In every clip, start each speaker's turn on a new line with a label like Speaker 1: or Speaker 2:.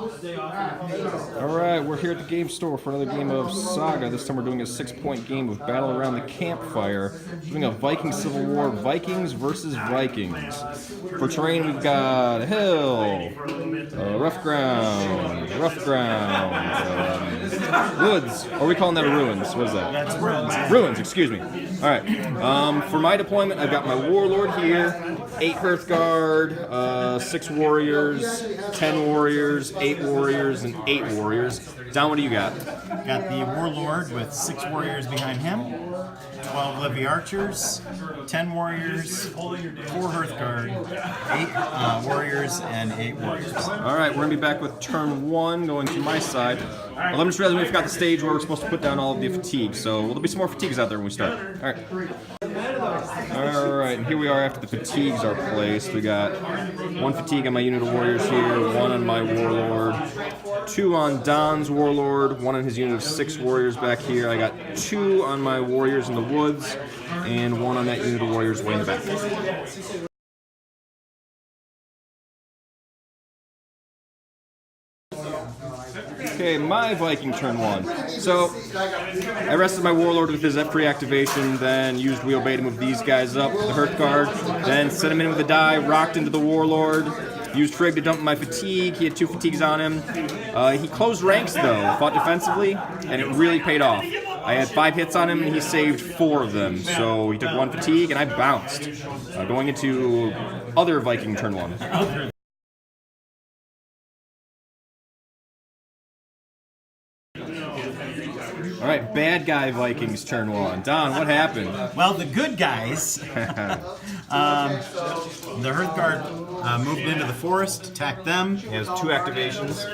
Speaker 1: Alright, we're here at the game store for another game of Saga. This time we're doing a 6-point game of Battle Around the Campfire. Doing a Viking Civil War, Vikings versus Vikings. For terrain, we've got hill, rough ground, woods. Or are we calling that a ruins? What is that?
Speaker 2: That's ruins.
Speaker 1: Ruins, excuse me. Alright, for my deployment, I've got my Warlord here, 8 Hearthguard, 6 Warriors, 10 Warriors, 8 Warriors, and 8 Warriors. Don, what do you got?
Speaker 2: Got the Warlord with 6 Warriors behind him, 12 Levy Archers, 10 Warriors, 4 Hearthguard, 8 Warriors, and 8 Warriors.
Speaker 1: Alright, we're going to be back with turn 1, going to my side. Well, I'm just realizing we forgot the stage where we're supposed to put down all of the fatigues, so there'll be some more fatigues out there when we start. Alright. Alright, and here we are after the fatigues are placed. We got 1 fatigue on my unit of warriors here, 1 on my warlord, 2 on Don's warlord, 1 on his unit of 6 warriors back here. I got 2 on my warriors in the woods, and 1 on that unit of warriors way in the back. Okay, my Viking turn 1. So, I rested my Warlord with his free activation, then used Wheel Bay to move these guys up with the Hearthguard, then set him in with a die, rocked into the Warlord, used Frigg to dump my fatigue. He had 2 fatigues on him. He closed ranks though, fought defensively, and it really paid off. I had 5 hits on him and he saved 4 of them, so he took 1 fatigue and I bounced. Going into other Viking turn 1. Alright, bad guy Vikings turn 1. Don, what happened?
Speaker 2: Well, the good guys, the Hearthguard moved into the forest, attacked them.
Speaker 1: He has 2 activations.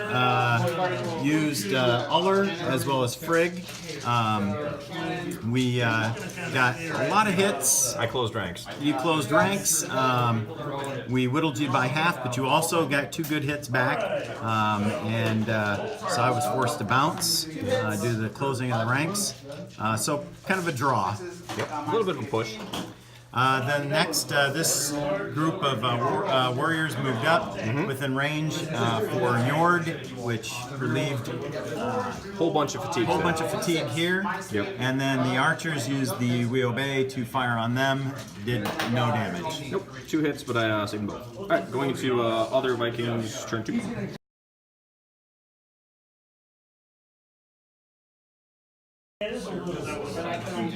Speaker 2: Used Uller as well as Frigg. We got a lot of hits.
Speaker 1: I closed ranks.
Speaker 2: You closed ranks. We whittled you by half, but you also got 2 good hits back. So I was forced to bounce due to the closing of the ranks. So kind of a draw.
Speaker 1: Yep. A little bit of a push.
Speaker 2: Then next, this group of warriors moved up within range for Njord, which relieved
Speaker 1: a whole bunch of fatigue.
Speaker 2: Here.
Speaker 1: Yep.
Speaker 2: And then the archers used the Wheel Bay to fire on them. Did no damage.
Speaker 1: Nope. 2 hits, but I saved them both. All right, going into other Vikings turn 2.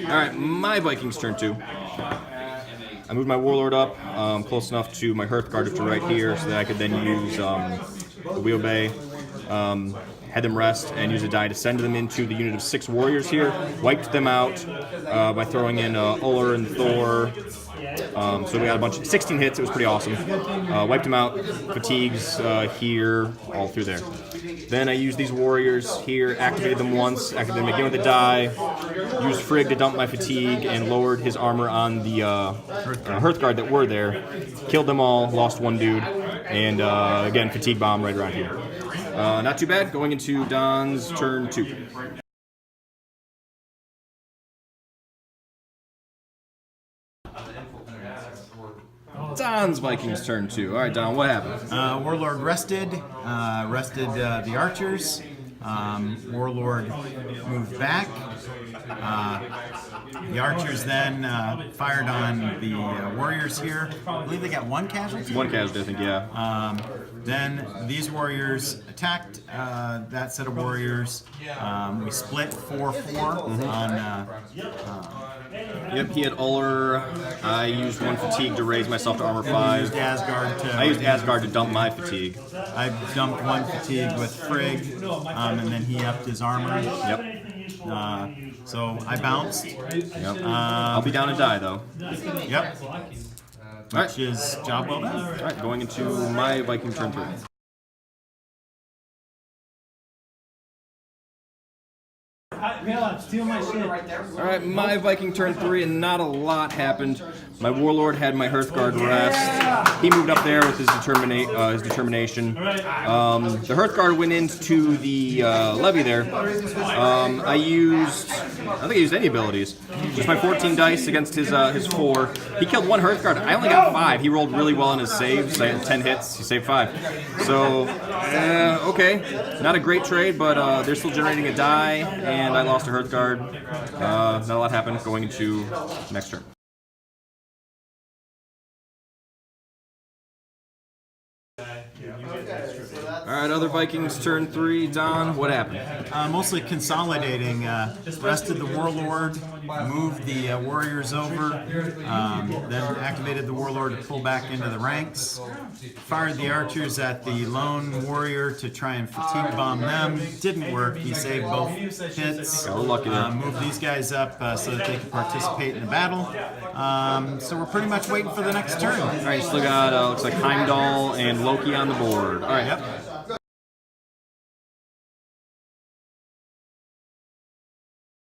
Speaker 1: Alright, my Vikings turn 2. I moved my Warlord up close enough to my Hearthguard to right here so that I could then use the Wheel Bay, had them rest, and use a die to send them into the unit of 6 warriors here. Wiped them out by throwing in Uller and Thor. So we got a bunch of 16 hits. It was pretty awesome. Wiped them out. Fatigues here, all through there. Then I used these warriors here, activated them once, activated them again with a die, used Frigg to dump my fatigue, and lowered his armor on the Hearthguard that were there. Killed them all, lost 1 dude, and again, fatigue bomb right around here. Not too bad. Going into Don's turn 2. Don's Vikings turn 2. Alright, Don, what happened?
Speaker 2: Warlord rested the archers. Warlord moved back. The archers then fired on the warriors here. I believe they got 1 casualty?
Speaker 1: 1 casualty, I think, yeah.
Speaker 2: Then these warriors attacked that set of warriors. We split 4-4 on...
Speaker 1: Yep, he had Uller. I used 1 fatigue to raise myself to armor 5.
Speaker 2: I used
Speaker 1: Asgard to dump my fatigue.
Speaker 2: I dumped 1 fatigue with Frigg, and then he upped his armor.
Speaker 1: Yep.
Speaker 2: So I bounced.
Speaker 1: Yep. I'll be down to die though.
Speaker 2: Yep. Which is job well done.
Speaker 1: All right, going into my Viking turn 3.
Speaker 3: Steal my shit.
Speaker 1: All right, my Viking turn 3, and not a lot happened. My Warlord had my Hearthguard rest. He moved up there with his determination. The Hearthguard went into the levy there. I don't think I used any abilities. Just my 14 dice against his 4. He killed 1 Hearthguard. I only got 5. He rolled really well in his saves. I had 10 hits. He saved 5. So, okay. Not a great trade, but they're still generating a die, and I lost a Hearthguard. Not a lot happened going into next turn. Alright, other Vikings turn 3. Don, what happened?
Speaker 2: Mostly consolidating. Rested the Warlord, moved the Warriors over, then activated the Warlord to pull back into the ranks, fired the Archers at the Lone Warrior to try and fatigue bomb them. Didn't work. He saved both hits.
Speaker 1: Got a little lucky there.
Speaker 2: Moved these guys up so that they could participate in the battle. So we're pretty much waiting for the next turn.
Speaker 1: Alright, you still got, looks like Heimdall and Loki on the board. Alright.
Speaker 2: Yep.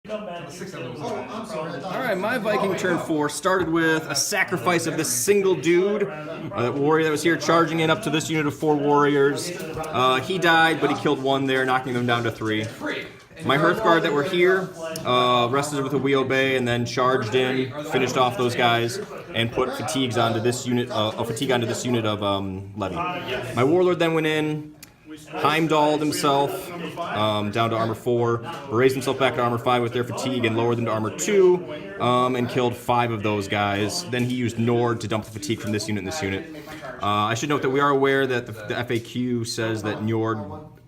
Speaker 1: Alright, my Viking turn 4 started with a sacrifice of this single dude, that warrior that was here, charging in up to this unit of 4 warriors. He died, but he killed 1 there, knocking them down to 3. My Hearthguard that were here rested with a Wheelbay and then charged in, finished off those guys, and put fatigues onto this unit, a fatigue onto this unit of levy. My Warlord then went in, Heimdalled himself down to armor 4, raised himself back to armor 5 with their fatigue and lowered them to armor 2, and killed 5 of those guys. Then he used Nord to dump the fatigue from this unit and this unit. I should note that we are aware that the FAQ says that Nord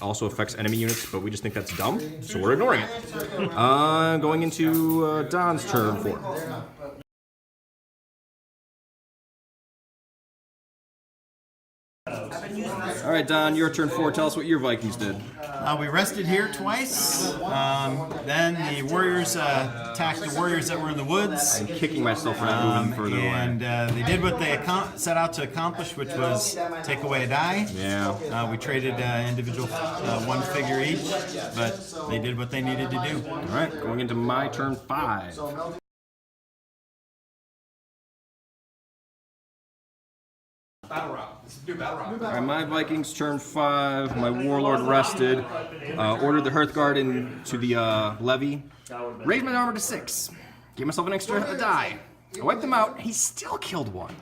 Speaker 1: also affects enemy units, but we just think that's dumb, so we're ignoring it. Going into Don's turn 4. Alright, Don, your turn 4. Tell us what your Vikings did.
Speaker 2: We rested here twice. Then the Warriors attacked the Warriors that were in the woods.
Speaker 1: I'm kicking myself for not moving further away.
Speaker 2: And they did what they set out to accomplish, which was take away a die.
Speaker 1: Yeah.
Speaker 2: We traded individual 1 figure each, but they did what they needed to do.
Speaker 1: Alright, going into my turn 5.
Speaker 4: Battle route. This is new battle route.
Speaker 1: Alright, my Vikings turn 5. My Warlord rested. Ordered the Hearthguard into the levy. Raised my armor to 6. Gave myself an extra die. I wiped them out. He still killed 1.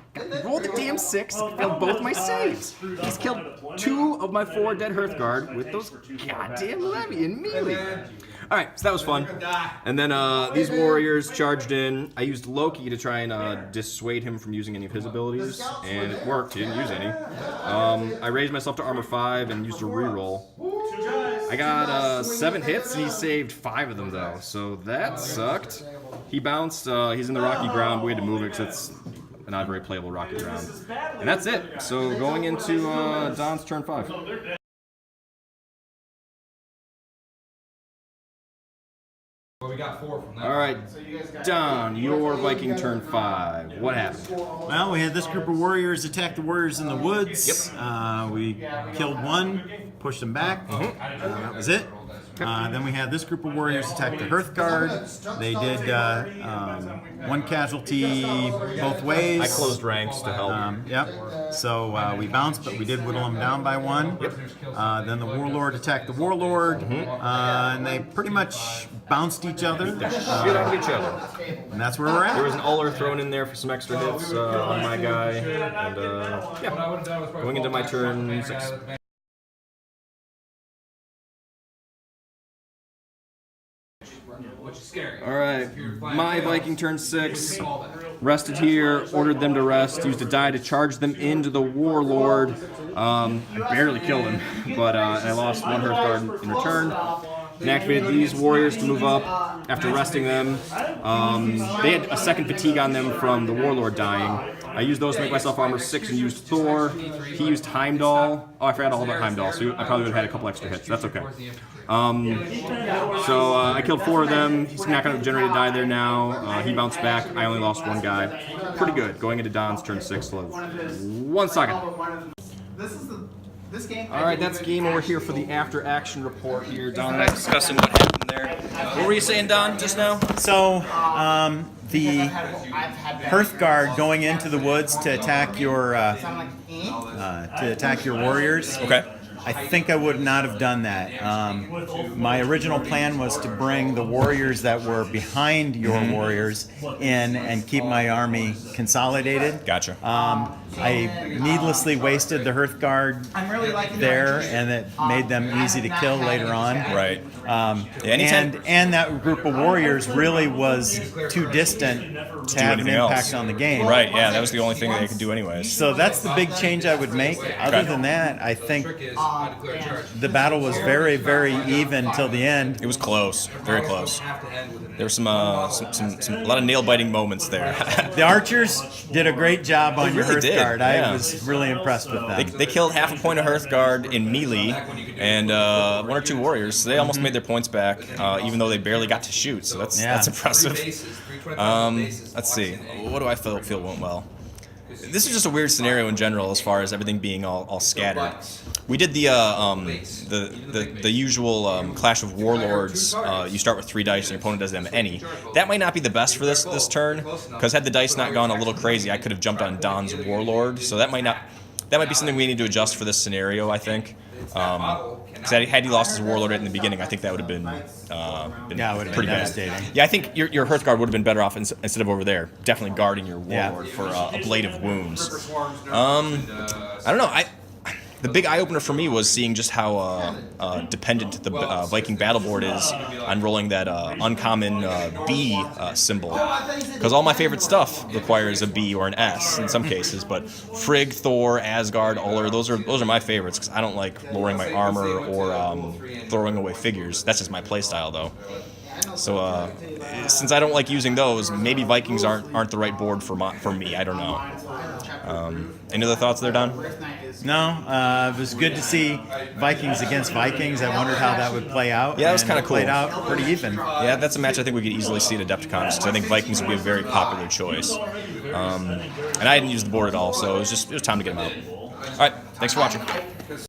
Speaker 1: Rolled the damn 6. Failed both my saves. He's killed 2 of my 4 dead Hearthguard with those goddamn levy and melee. Alright, so that was fun. And then these warriors charged in. I used Loki to try and dissuade him from using any of his abilities, and it worked. He didn't use any. I raised myself to armor 5 and used a reroll. I got 7 hits, and he saved 5 of them, though, so that sucked. He bounced. He's in the rocky ground. We had to move it because it's a not very playable rocky ground. And that's it. So going into Don's turn 5.
Speaker 4: We got 4 from that.
Speaker 1: Alright, Don, your Viking turn 5. What happened?
Speaker 2: Well, we had this group of warriors attack the warriors in the woods. We killed 1, pushed them back. That was it. Then we had this group of warriors attack the Hearthguard. They did 1 casualty both ways.
Speaker 1: I closed ranks to help.
Speaker 2: Yep. So we bounced, but we did whittle them down by 1. Then the Warlord attacked the Warlord, and they pretty much bounced each other.
Speaker 1: Shit out of each other.
Speaker 2: And that's where we're at.
Speaker 1: There was an Uller thrown in there for some extra hits on my guy. And yeah, going into my turn 6. Alright, my Viking turn 6. Rested here, ordered them to rest, used a die to charge them into the Warlord. I barely killed him, but I lost 1 Hearthguard in return. And activated these warriors to move up after resting them. They had a second fatigue on them from the Warlord dying. I used those to make myself armor 6 and used Thor. He used Heimdall. Oh, I forgot all about Heimdall, so I probably would have had a couple extra hits. That's okay. So I killed 4 of them. He's not going to generate a die there now. He bounced back. I only lost 1 guy. Pretty good. Going into Don's turn 6. 1 second.
Speaker 5: This is the
Speaker 1: All right, that's game over here for the after-action report here. Don and I discussing what happened there. What were you saying, Don, just now?
Speaker 2: So, the Hearthguard going into the woods to attack your warriors.
Speaker 1: Okay.
Speaker 2: I think I would not have done that. My original plan was to bring the warriors that were behind your warriors in and keep my army consolidated.
Speaker 1: Gotcha.
Speaker 2: I needlessly wasted the Hearthguard there, and it made them easy to kill later on.
Speaker 1: Right.
Speaker 2: And that group of warriors really was too distant to have an impact on the game.
Speaker 1: Right, yeah, that was the only thing they could do anyways.
Speaker 2: So that's the big change I would make. Other than that, I think the battle was very, very even till the end.
Speaker 1: It was close, very close. There were some a lot of nail-biting moments there.
Speaker 2: The archers did a great job on your
Speaker 1: really did,
Speaker 2: Hearthguard.
Speaker 1: yeah.
Speaker 2: I was really impressed with them.
Speaker 1: They killed half a point of Hearthguard in melee, and 1 or 2 warriors. So they almost made their points back, even though they barely got to shoot. So that's impressive. Let's see. What do I feel went well? This is just a weird scenario in general, as far as everything being all scattered. We did the usual Clash of Warlords. You start with 3 dice, and your opponent doesn't have any. That might not be the best for this turn, because had the dice not gone a little crazy, I could have jumped on Don's Warlord. So that might be something we need to adjust for this scenario, I think. Because had he lost his Warlord in the beginning, I think that would have been pretty
Speaker 2: devastating.
Speaker 1: bad. Yeah, I think your Hearthguard would have been better off instead of over there, definitely guarding your Warlord for a Blade of Wounds. I don't know. The big eye-opener for me was seeing just how dependent the Viking battle board is on rolling that uncommon B symbol. Because all my favorite stuff requires a B or an S in some cases, but Frigg, Thor, Asgard, Ullr, those are my favorites, because I don't like lowering my armor or throwing away figures. That's just my playstyle, though. So since I don't like using those, maybe Vikings aren't the right board for me. I don't know. Any other thoughts there, Don?
Speaker 2: No, it was good to see Vikings against Vikings. I wondered how that would play out.
Speaker 1: Yeah, that was kind of cool.
Speaker 2: Played out pretty even.
Speaker 1: Yeah, that's a match I think we could easily see at Adepticon, because I think Vikings would be a very popular choice. And I hadn't used the board at all, so it was time to get them out. All right, thanks for watching.